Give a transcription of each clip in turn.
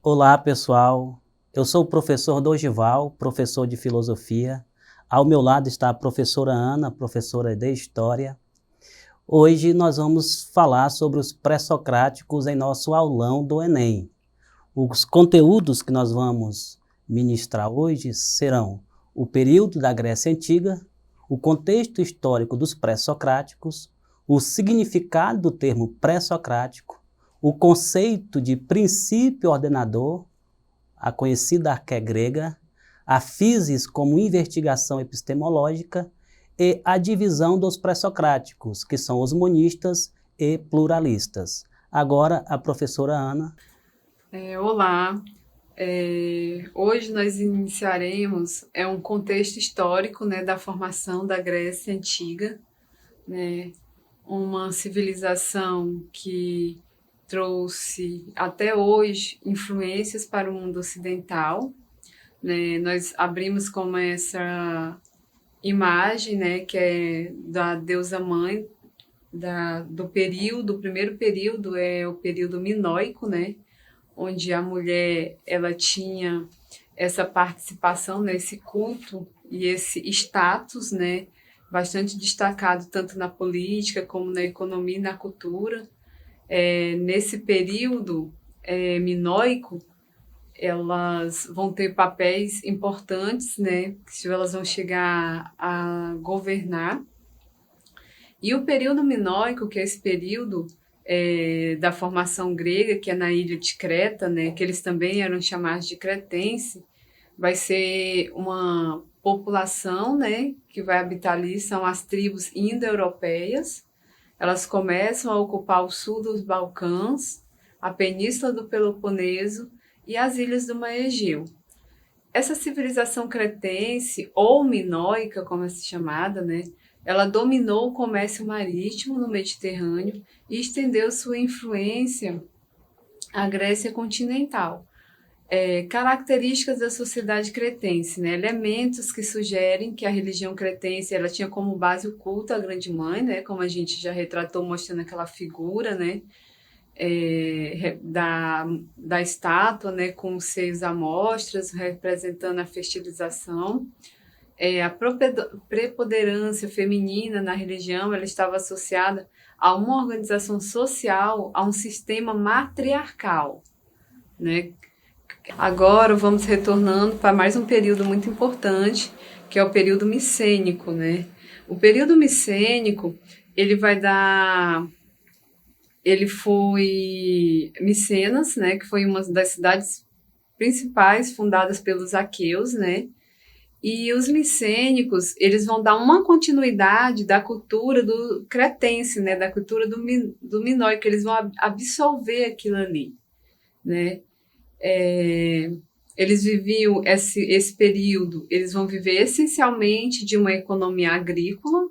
Olá, pessoal. Eu sou o professor Dorival, professor de filosofia. Ao meu lado está a professora Ana, professora de história. Hoje nós vamos falar sobre os pré-socráticos em nosso aulão do Enem. Os conteúdos que nós vamos ministrar hoje serão o período da Grécia Antiga, o contexto histórico dos pré-socráticos, o significado do termo pré-socrático, o conceito de princípio ordenador, a conhecida arqué grega, a physis como investigação epistemológica e a divisão dos pré-socráticos, que são os monistas e pluralistas. Agora, a professora Ana. Olá, hoje nós iniciaremos um contexto histórico, né, da formação da Grécia Antiga, né, uma civilização que trouxe até hoje influências para o mundo ocidental, né. Nós abrimos com essa imagem, né, que é da deusa mãe do primeiro período é o período minoico, né, onde a mulher ela tinha essa participação nesse culto e esse status, né, bastante destacado tanto na política como na economia e na cultura. Nesse período minoico, elas vão ter papéis importantes, né, que elas vão chegar a governar. E o período minoico, que é esse período da formação grega, que é na ilha de Creta, né, que eles também eram chamados de cretense, vai ser uma população, né, que vai habitar ali, são as tribos indo-europeias. Elas começam a ocupar o sul dos Balcãs, a península do Peloponeso e as ilhas do Mar Egeu. Essa civilização cretense, ou minoica, como é chamada, né, ela dominou o comércio marítimo no Mediterrâneo e estendeu sua influência à Grécia continental. Características da sociedade cretense, né? Elementos que sugerem que a religião cretense ela tinha como base o culto à Grande Mãe, né? Como a gente já retratou mostrando aquela figura, né? Da estátua, né? Com os seios à mostras, representando a fertilização. A preponderância feminina na religião ela estava associada a uma organização social, a um sistema matriarcal, né? Agora vamos retornando para mais um período muito importante, que é o período micênico, né? O período micênico, ele foi Micenas, né, que foi uma das cidades principais fundadas pelos aqueus, né? E os micênicos, eles vão dar uma continuidade da cultura do cretense, né, da cultura do minoico, eles vão absorver aquilo ali, né? Eles viviam esse período, eles vão viver essencialmente de uma economia agrícola,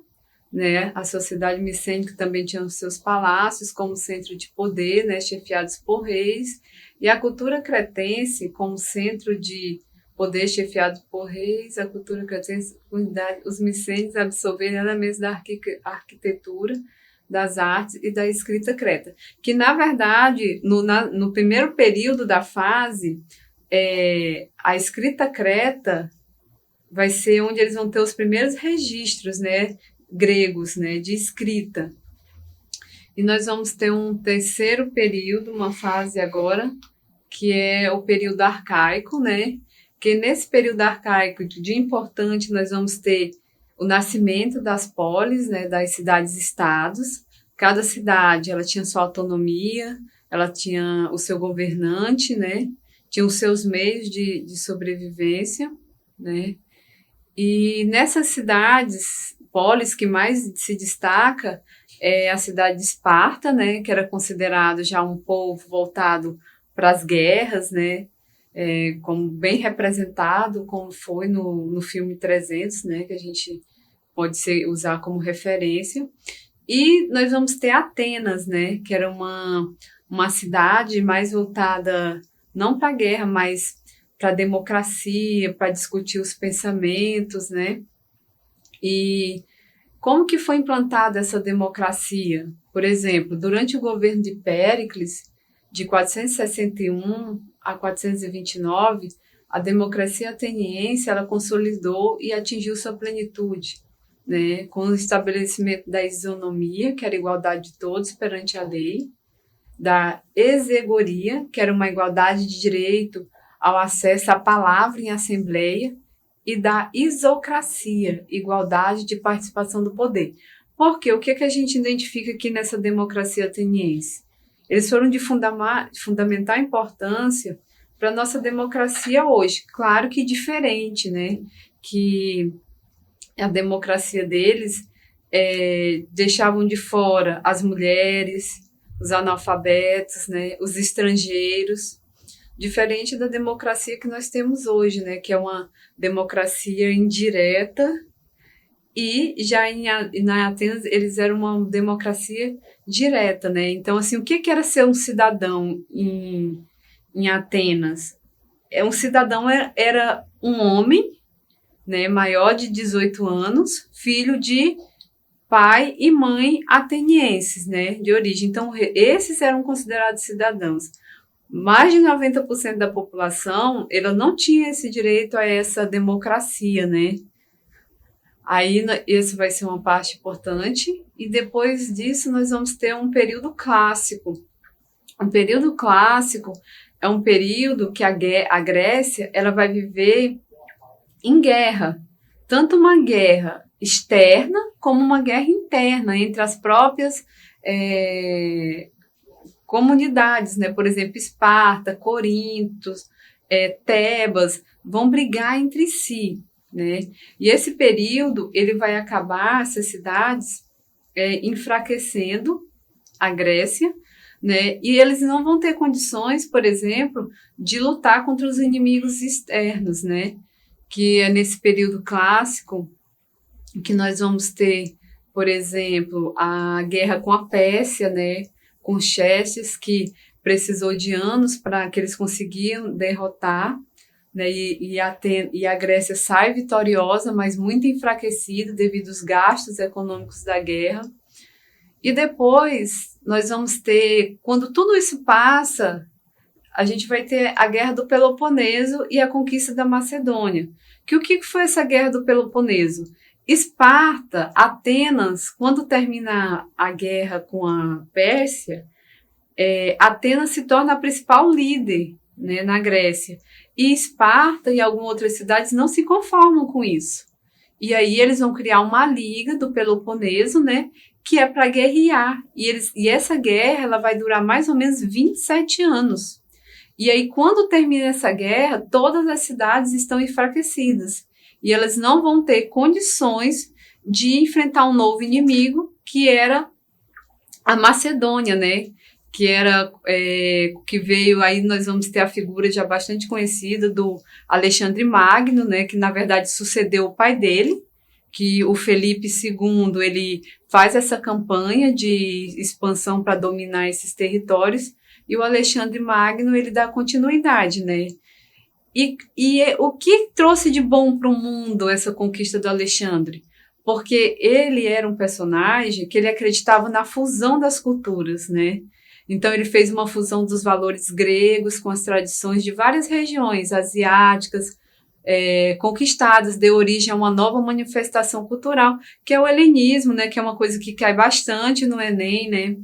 né? A sociedade micênica também tinha os seus palácios como centro de poder, né, chefiados por reis, e a cultura cretense como centro de poder chefiado por reis, a cultura cretense, os micênicos absorveram elementos da arquitetura, das artes e da escrita creta, que na verdade no primeiro período da fase a escrita creta vai ser onde eles vão ter os primeiros registros, né, gregos, né, de escrita. E nós vamos ter um terceiro período, uma fase agora, que é o período arcaico, né? Que nesse período arcaico, de importante, nós vamos ter o nascimento das polis, né, das cidades-estados. Cada cidade ela tinha sua autonomia, ela tinha o seu governante, né? Tinha os seus meios de sobrevivência, né? E nessas cidades, polis que mais se destaca é a cidade de Esparta, né, que era considerado já um povo voltado para as guerras, né, como bem representado, como foi no filme 300, né, que a gente pode usar como referência. E nós vamos ter Atenas, né, que era uma cidade mais voltada não para a guerra, mas para a democracia, para discutir os pensamentos, né? E como que foi implantada essa democracia? Por exemplo, durante o governo de Péricles, de 461 a 429, a democracia ateniense ela consolidou e atingiu sua plenitude, né, com o estabelecimento da isonomia, que era a igualdade de todos perante a lei, da exegoria, que era uma igualdade de direito ao acesso à palavra em assembleia, e da isocracia, igualdade de participação do poder. Porque o que a gente identifica aqui nessa democracia ateniense? Eles foram de fundamental importância para a nossa democracia hoje. Claro que diferente, né? Que a democracia deles deixavam de fora as mulheres, os analfabetos, né? Os estrangeiros. Diferente da democracia que nós temos hoje, né? Que é uma democracia indireta. E já na Atenas eles eram uma democracia direta, né? Então, assim, o que era ser um cidadão em Atenas? Um cidadão era um homem, né, maior de 18 anos, filho de pai e mãe atenienses, né, de origem. Então, esses eram considerados cidadãos. Mais de 90% da população, ela não tinha esse direito a essa democracia, né? Aí, esse vai ser uma parte importante. E depois disso, nós vamos ter um período clássico. Um período clássico é um período que a Grécia ela vai viver em guerra. Tanto uma guerra externa como uma guerra interna entre as próprias comunidades, né? Por exemplo, Esparta, Corintos, Tebas, vão brigar entre si, né? E esse período ele vai acabar, essas cidades, enfraquecendo a Grécia, né? E eles não vão ter condições, por exemplo, de lutar contra os inimigos externos, né? Que é nesse período clássico que nós vamos ter, por exemplo, a guerra com a Pérsia, né? Com Xerxes, que precisou de anos para que eles conseguiam derrotar, né? E a Grécia sai vitoriosa, mas muito enfraquecida devido aos gastos econômicos da guerra. E depois nós vamos ter, quando tudo isso passa, a gente vai ter a Guerra do Peloponeso e a conquista da Macedônia. O que foi essa Guerra do Peloponeso? Esparta, Atenas, quando termina a guerra com a Pérsia, Atenas se torna a principal líder, né, na Grécia. E Esparta e algumas outras cidades não se conformam com isso. E aí eles vão criar uma liga do Peloponeso, né, que é para guerrear. E essa guerra ela vai durar mais ou menos 27 anos. E aí, quando termina essa guerra, todas as cidades estão enfraquecidas. E elas não vão ter condições de enfrentar um novo inimigo, que era a Macedônia, né? Que veio, aí nós vamos ter a figura já bastante conhecida do Alexandre Magno, né? Que na verdade sucedeu o pai dele, que o Felipe II, ele faz essa campanha de expansão para dominar esses territórios, e o Alexandre Magno, ele dá continuidade, né? E o que trouxe de bom para o mundo essa conquista do Alexandre? Porque ele era um personagem que ele acreditava na fusão das culturas, né? Então, ele fez uma fusão dos valores gregos com as tradições de várias regiões asiáticas, conquistadas, deu origem a uma nova manifestação cultural, que é o helenismo, né? Que é uma coisa que cai bastante no Enem, né?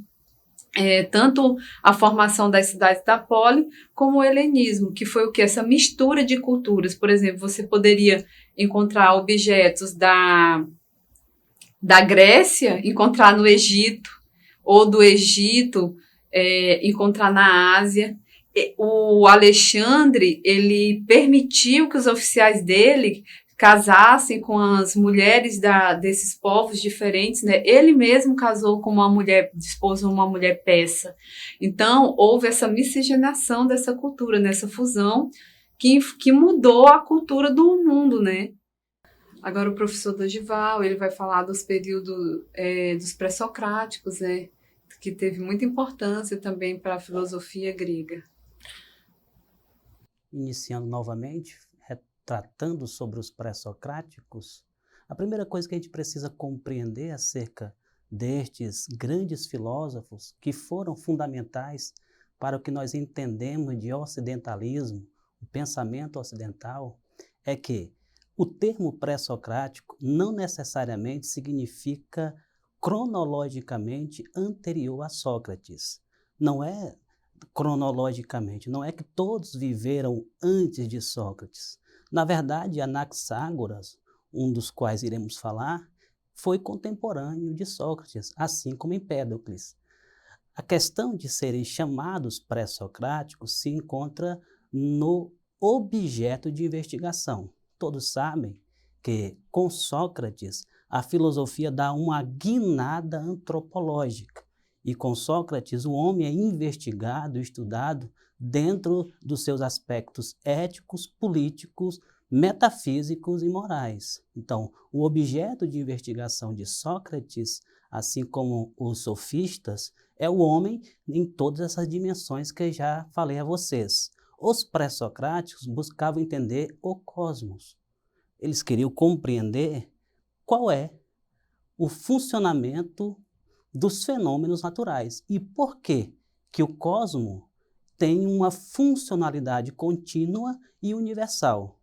Tanto a formação das cidades da poli, como o helenismo, que foi o que? Essa mistura de culturas. Por exemplo, você poderia encontrar objetos da Grécia, encontrar no Egito, ou do Egito, encontrar na Ásia. O Alexandre, ele permitiu que os oficiais dele casassem com as mulheres desses povos diferentes, né? Ele mesmo casou com uma mulher, desposou uma mulher persa. Então, houve essa miscigenação dessa cultura, nessa fusão, que mudou a cultura do mundo, né? Agora o professor Dorival, ele vai falar dos períodos dos pré-socráticos, né? Que teve muita importância também para a filosofia grega. Iniciando novamente, tratando sobre os pré-socráticos, a primeira coisa que a gente precisa compreender acerca destes grandes filósofos que foram fundamentais para o que nós entendemos de ocidentalismo, o pensamento ocidental, é que o termo pré-socrático não necessariamente significa cronologicamente anterior a Sócrates. Não é cronologicamente, não é que todos viveram antes de Sócrates. Na verdade, Anaxágoras, um dos quais iremos falar, foi contemporâneo de Sócrates, assim como Empédocles. A questão de serem chamados pré-socráticos se encontra no objeto de investigação. Todos sabem que, com Sócrates, a filosofia dá uma guinada antropológica. E com Sócrates, o homem é investigado, estudado dentro dos seus aspectos éticos, políticos, metafísicos e morais. Então, o objeto de investigação de Sócrates, assim como os sofistas, é o homem em todas essas dimensões que eu já falei a vocês. Os pré-socráticos buscavam entender o cosmos. Eles queriam compreender qual é o funcionamento dos fenômenos naturais e por que o cosmos tem uma funcionalidade contínua e universal.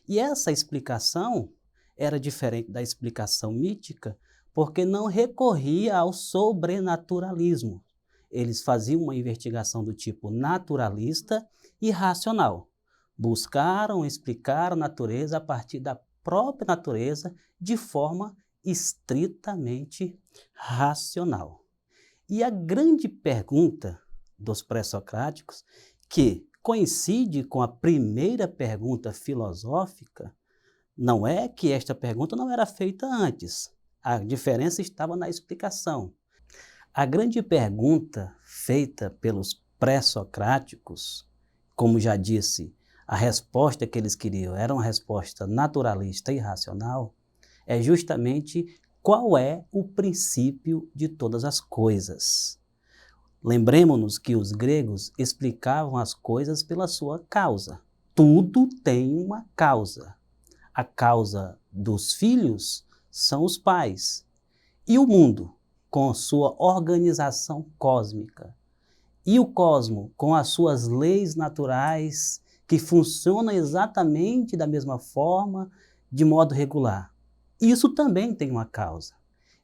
E essa explicação era diferente da explicação mítica, porque não recorria ao sobrenaturalismo. Eles faziam uma investigação do tipo naturalista e racional. Buscaram explicar a natureza a partir da própria natureza de forma estritamente racional. E a grande pergunta dos pré-socráticos, que coincide com a primeira pergunta filosófica, não é que esta pergunta não era feita antes. A diferença estava na explicação. A grande pergunta feita pelos pré-socráticos, como já disse, a resposta que eles queriam era uma resposta naturalista e racional, é justamente qual é o princípio de todas as coisas. Lembremos-nos que os gregos explicavam as coisas pela sua causa. Tudo tem uma causa. A causa dos filhos são os pais. E o mundo, com sua organização cósmica. E o cosmo, com as suas leis naturais, que funcionam exatamente da mesma forma, de modo regular. Isso também tem uma causa.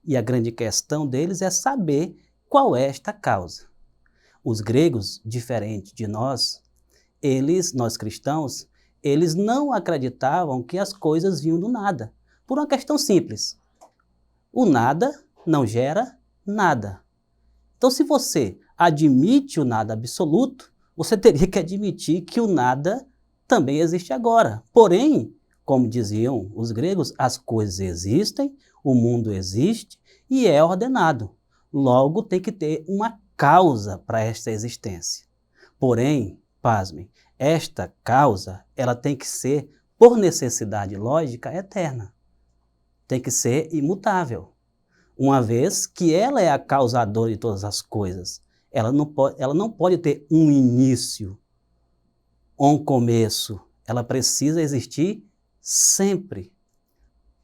E a grande questão deles é saber qual é esta causa. Os gregos, diferente de nós cristãos, eles não acreditavam que as coisas vinham do nada, por uma questão simples. O nada não gera nada. Então, se você admite o nada absoluto, você teria que admitir que o nada também existe agora. Porém, como diziam os gregos, as coisas existem, o mundo existe e é ordenado. Logo, tem que ter uma causa para esta existência. Porém, pasmem, esta causa ela tem que ser, por necessidade lógica, eterna. Tem que ser imutável. Uma vez que ela é a causadora de todas as coisas. Ela não pode ter um início ou um começo. Ela precisa existir sempre.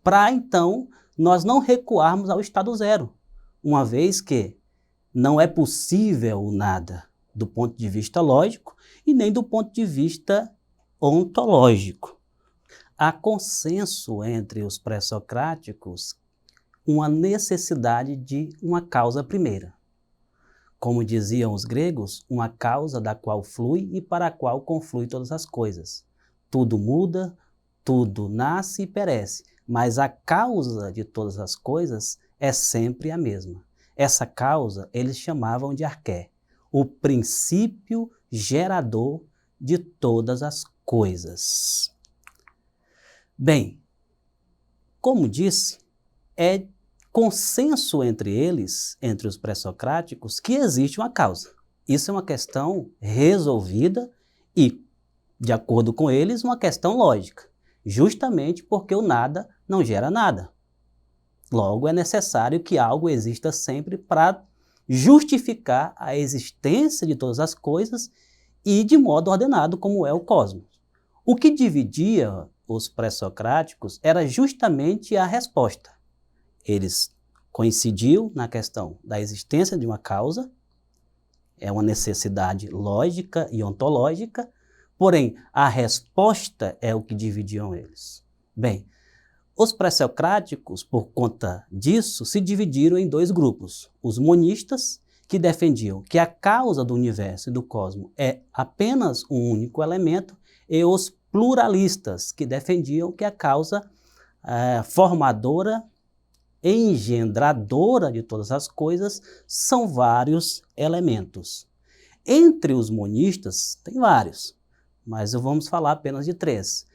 Para, então, nós não recuarmos ao estado zero. Uma vez que não é possível o nada do ponto de vista lógico e nem do ponto de vista ontológico. Há consenso entre os pré-socráticos uma necessidade de uma causa primeira. Como diziam os gregos, uma causa da qual flui e para a qual conflui todas as coisas. Tudo muda, tudo nasce e perece, mas a causa de todas as coisas é sempre a mesma. Essa causa eles chamavam de arqué, o princípio gerador de todas as coisas. Bem, como disse, é consenso entre eles, entre os pré-socráticos, que existe uma causa. Isso é uma questão resolvida e, de acordo com eles, uma questão lógica, justamente porque o nada não gera nada. Logo, é necessário que algo exista sempre para justificar a existência de todas as coisas e de modo ordenado, como é o cosmos. O que dividia os pré-socráticos era justamente a resposta. Eles coincidiam na questão da existência de uma causa, é uma necessidade lógica e ontológica, porém a resposta é o que dividiam eles. Bem, os pré-socráticos, por conta disso, se dividiram em dois grupos. Os monistas, que defendiam que a causa do universo e do cosmos é apenas um único elemento, e os pluralistas, que defendiam que a causa formadora e engendradora de todas as coisas são vários elementos. Entre os monistas, tem vários, mas vamos falar apenas de 3.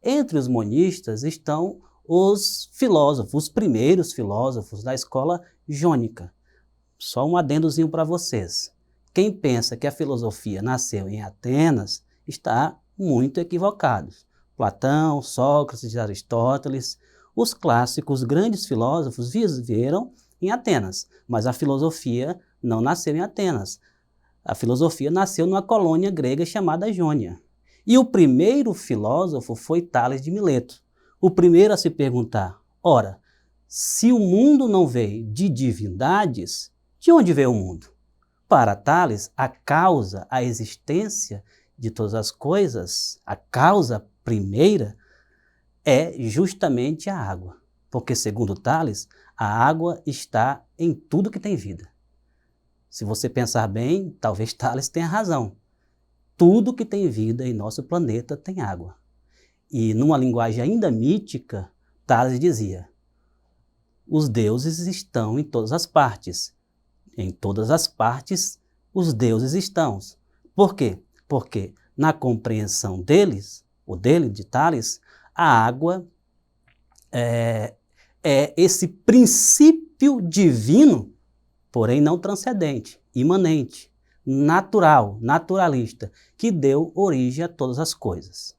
Entre os monistas estão os filósofos, os primeiros filósofos da escola jônica. Só um adendozinho para vocês. Quem pensa que a filosofia nasceu em Atenas está muito equivocado. Platão, Sócrates e Aristóteles, os clássicos grandes filósofos viveram em Atenas, mas a filosofia não nasceu em Atenas. A filosofia nasceu numa colônia grega chamada Jônia. E o primeiro filósofo foi Tales de Mileto. O primeiro a se perguntar, ora, se o mundo não veio de divindades, de onde veio o mundo? Para Tales, a causa, a existência de todas as coisas, a causa primeira, é justamente a água. Porque, segundo Tales, a água está em tudo que tem vida. Se você pensar bem, talvez Tales tenha razão. Tudo que tem vida em nosso planeta tem água. E numa linguagem ainda mítica, Tales dizia, os deuses estão em todas as partes. Em todas as partes, os deuses estão. Por quê? Porque na compreensão deles, ou dele, de Tales, a água é esse princípio divino, porém não transcendente, imanente, natural, naturalista, que deu origem a todas as coisas.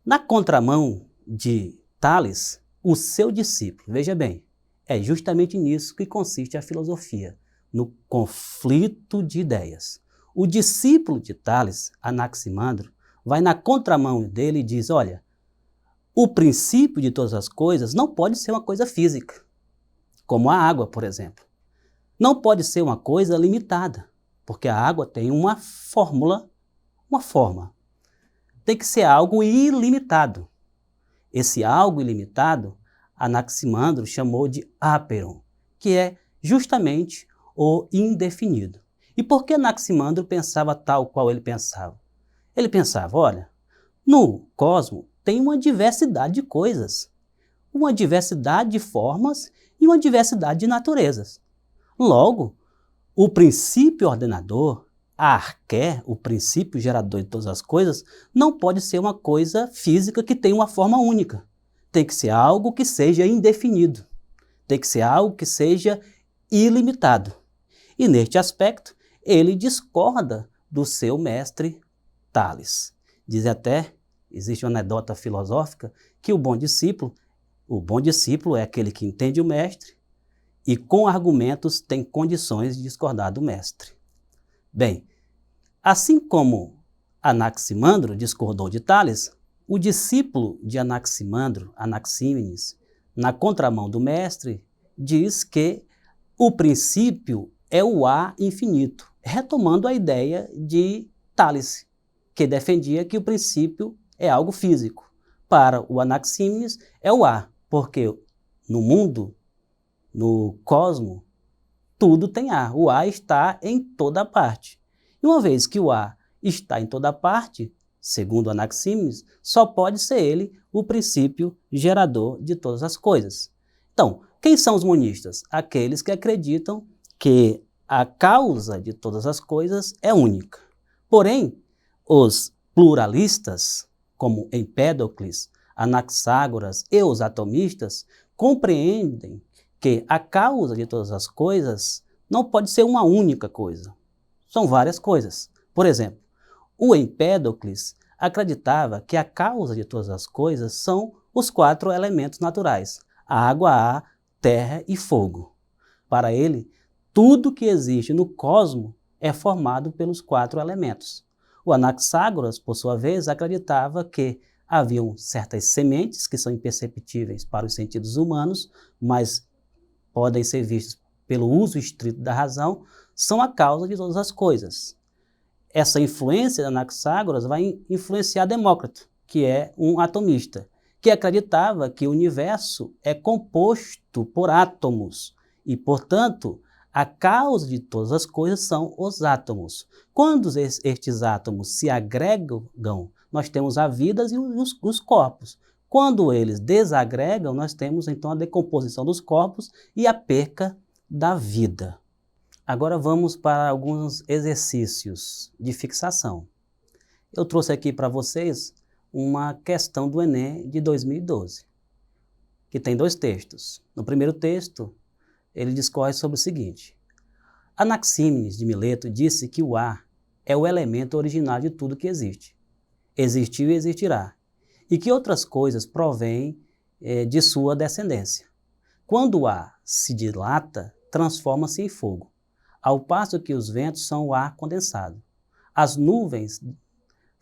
Na contramão de Tales, o seu discípulo, veja bem, é justamente nisso que consiste a filosofia, no conflito de ideias. O discípulo de Tales, Anaximandro, vai na contramão dele e diz, olha, o princípio de todas as coisas não pode ser uma coisa física, como a água, por exemplo. Não pode ser uma coisa limitada, porque a água tem uma fórmula, uma forma. Tem que ser algo ilimitado. Esse algo ilimitado, Anaximandro chamou de áperon, que é justamente o indefinido. E por que Anaximandro pensava tal qual ele pensava? Ele pensava, olha, no cosmos tem uma diversidade de coisas, uma diversidade de formas e uma diversidade de naturezas. Logo, o princípio ordenador, a arqué, o princípio gerador de todas as coisas, não pode ser uma coisa física que tenha uma forma única. Tem que ser algo que seja indefinido. Tem que ser algo que seja ilimitado. E neste aspecto, ele discorda do seu mestre Tales. Diz até, existe uma anedota filosófica, que o bom discípulo é aquele que entende o mestre e com argumentos tem condições de discordar do mestre. Bem, assim como Anaximandro discordou de Tales, o discípulo de Anaximandro, Anaxímenes, na contramão do mestre, diz que o princípio é o A infinito, retomando a ideia de Tales, que defendia que o princípio é algo físico. Para o Anaxímenes é o A, porque no mundo, no cosmos, tudo tem A. O A está em toda parte. E uma vez que o A está em toda parte, segundo Anaxímenes, só pode ser ele o princípio gerador de todas as coisas. Então, quem são os monistas? Aqueles que acreditam que a causa de todas as coisas é única. Porém, os pluralistas, como Empédocles, Anaxágoras e os atomistas, compreendem que a causa de todas as coisas não pode ser uma única coisa. São várias coisas. Por exemplo, o Empédocles acreditava que a causa de todas as coisas são os 4 elementos naturais: água, ar, terra e fogo. Para ele, tudo que existe no cosmos é formado pelos 4 elementos. O Anaxágoras, por sua vez, acreditava que haviam certas sementes que são imperceptíveis para os sentidos humanos, mas podem ser vistas pelo uso estrito da razão, são a causa de todas as coisas. Essa influência de Anaxágoras vai influenciar Demócrito, que é um atomista, que acreditava que o universo é composto por átomos e, portanto, a causa de todas as coisas são os átomos. Quando estes átomos se agregam, nós temos a vida e os corpos. Quando eles desagregam, nós temos então a decomposição dos corpos e a perca da vida. Agora vamos para alguns exercícios de fixação. Eu trouxe aqui para vocês uma questão do Enem de 2012, que tem 2 textos. No primeiro texto, ele discorre sobre o seguinte: Anaxímenes de Mileto disse que o ar é o elemento original de tudo que existe. Existiu e existirá, e que outras coisas provêm de sua descendência. Quando o ar se dilata, transforma-se em fogo, ao passo que os ventos são o ar condensado. As nuvens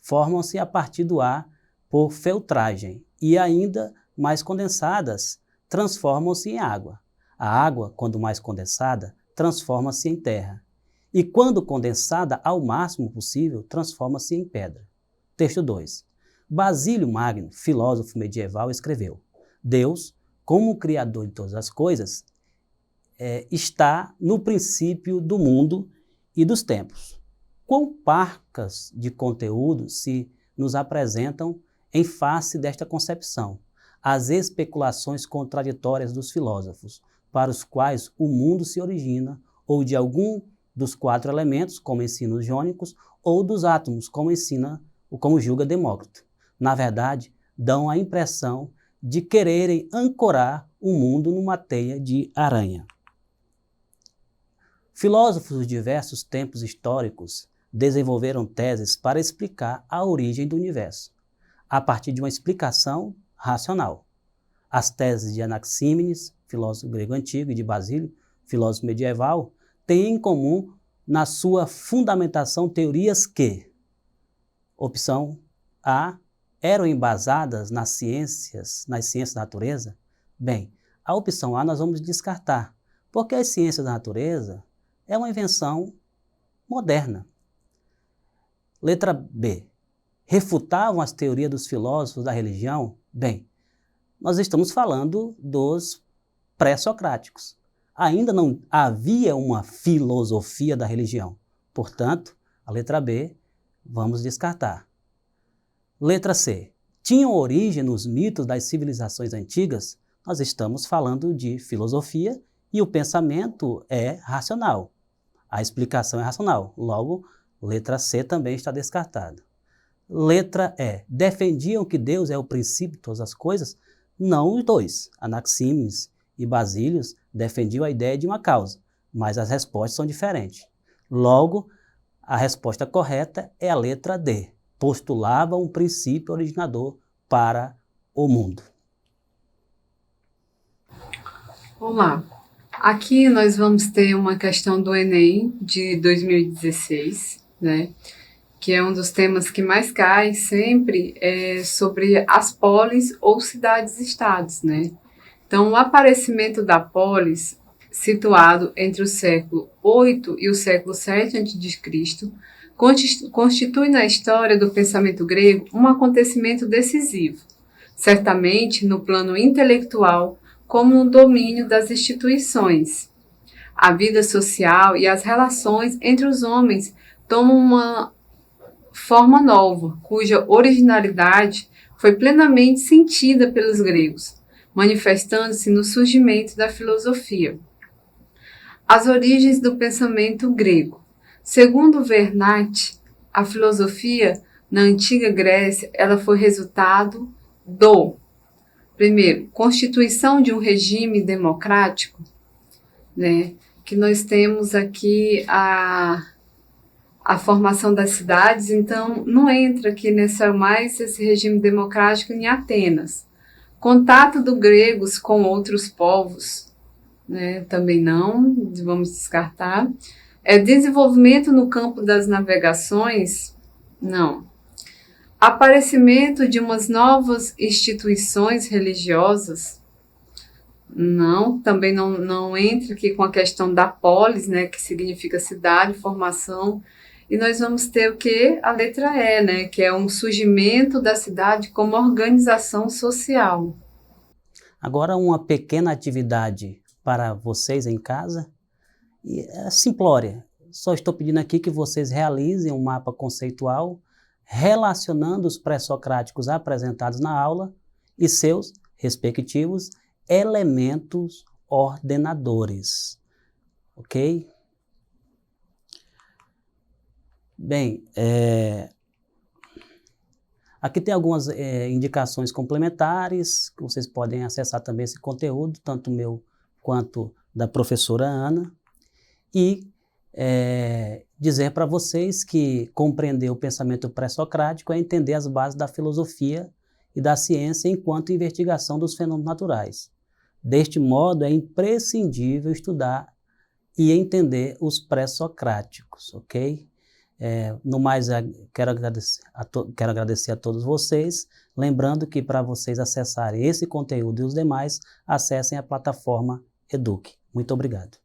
formam-se a partir do ar por filtragem e, ainda mais condensadas, transformam-se em água. A água, quando mais condensada, transforma-se em terra. E quando condensada ao máximo possível, transforma-se em pedra. Texto 2. Basílio Magno, filósofo medieval, escreveu: Deus, como o criador de todas as coisas, está no princípio do mundo e dos tempos. Quão parcas de conteúdo se nos apresentam em face desta concepção, as especulações contraditórias dos filósofos, para os quais o mundo se origina ou de algum dos 4 elementos, como ensinam os jônicos, ou dos átomos, como julga Demócrito. Na verdade, dão a impressão de quererem ancorar o mundo numa teia de aranha. Filósofos de diversos tempos históricos desenvolveram teses para explicar a origem do universo, a partir de uma explicação racional. As teses de Anaxímenes, filósofo grego antigo, e de Basílio, filósofo medieval, têm em comum na sua fundamentação teorias que, opção A, eram embasadas nas ciências da natureza? Bem, a opção A nós vamos descartar, porque as ciências da natureza é uma invenção moderna. Letra B. Refutavam as teorias dos filósofos da religião? Bem, nós estamos falando dos pré-socráticos. Ainda não havia uma filosofia da religião. Portanto, a letra B vamos descartar. Letra C. Tinham origem nos mitos das civilizações antigas? Nós estamos falando de filosofia e o pensamento é racional. A explicação é racional. Logo, letra C também está descartada. Letra E. Defendiam que Deus é o princípio de todas as coisas? Não os dois. Anaxímenes e Basílio defendiam a ideia de uma causa, mas as respostas são diferentes. Logo, a resposta correta é a letra D. Postulavam um princípio originador para o mundo. Vamos lá. Aqui nós vamos ter uma questão do Enem de 2016, né? Que é um dos temas que mais cai sempre sobre as polis ou cidades-estados, né? Então, o aparecimento da polis, situado entre o século VIII e o século VII a.C., constitui na história do pensamento grego um acontecimento decisivo, certamente no plano intelectual, como no domínio das instituições. A vida social e as relações entre os homens tomam uma forma nova, cuja originalidade foi plenamente sentida pelos gregos, manifestando-se no surgimento da filosofia. As origens do pensamento grego. Segundo Vernat, a filosofia na antiga Grécia ela foi resultado do, primeiro, constituição de um regime democrático, né? Que nós temos aqui a formação das cidades, então não entra aqui mais esse regime democrático em Atenas. Contato dos gregos com outros povos, né? Também não, vamos descartar. Desenvolvimento no campo das navegações? Não. Aparecimento de umas novas instituições religiosas? Não, também não entra aqui com a questão da polis, né, que significa cidade, formação. E nós vamos ter o quê? A letra E, né, que é um surgimento da cidade como organização social. Agora, uma pequena atividade para vocês em casa, e é simplória. Só estou pedindo aqui que vocês realizem um mapa conceitual relacionando os pré-socráticos apresentados na aula e seus respectivos elementos ordenadores, ok? Bem, aqui tem algumas indicações complementares, que vocês podem acessar também esse conteúdo, tanto meu quanto da professora Ana, e dizer para vocês que compreender o pensamento pré-socrático é entender as bases da filosofia e da ciência enquanto investigação dos fenômenos naturais. Deste modo, é imprescindível estudar e entender os pré-socráticos, ok? No mais, quero agradecer a todos vocês, lembrando que para vocês acessarem esse conteúdo e os demais, acessem a plataforma Eduque. Muito obrigado.